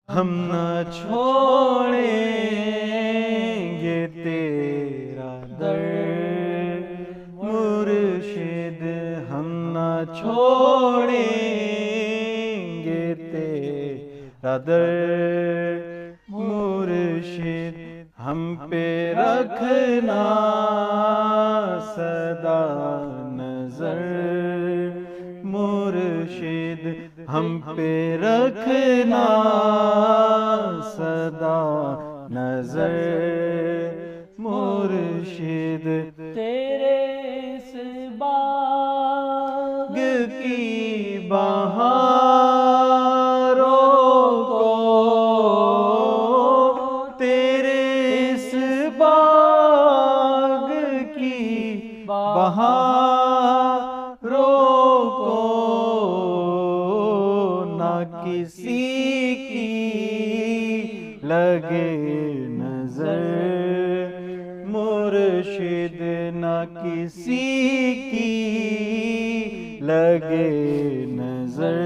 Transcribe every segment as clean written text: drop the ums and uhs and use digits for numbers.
ہم نہ چھوڑیں گے تیرا در مرشد، ہم نہ چھوڑیں گے تیرا در مرشد، ہم پہ رکھنا سدا نظر مرشد، ہم پہ رکھنا سدا نظر مرشد، تیرے اس باغ کی بہاروں کو، تیرے اس باغ کی بہاروں کو نہ کسی کی لگے نظر مرشد، نہ کسی کی لگے نظر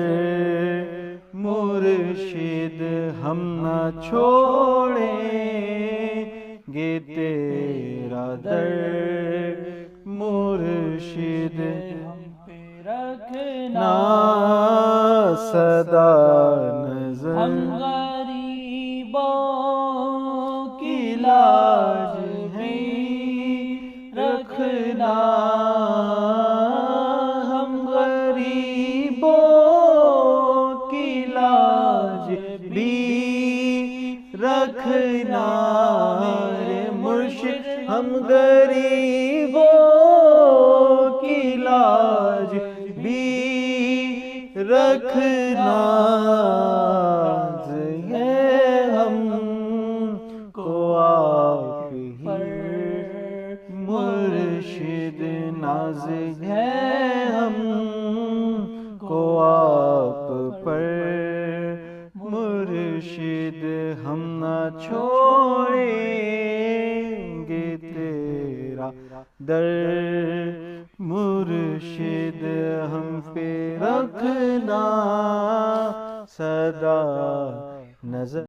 مرشد، ہم نہ چھوڑیں گے تیرا در مرشد، ہم پہ رکھنا سدا نظر، ہم غریبوں کی لاج بھی رکھنا، ہم غریبوں کی لاج بھی رکھنا میرے مرشد، ہم غریبوں کی لاج بھی رکھنا، ہے ہم کو آپ ہی مرشد، ناز ہے ہم کو آپ پر مرشد، ہم نہ چھوڑیں گے تیرا در مرشد، ہم پہ رکھنا سدا نظر۔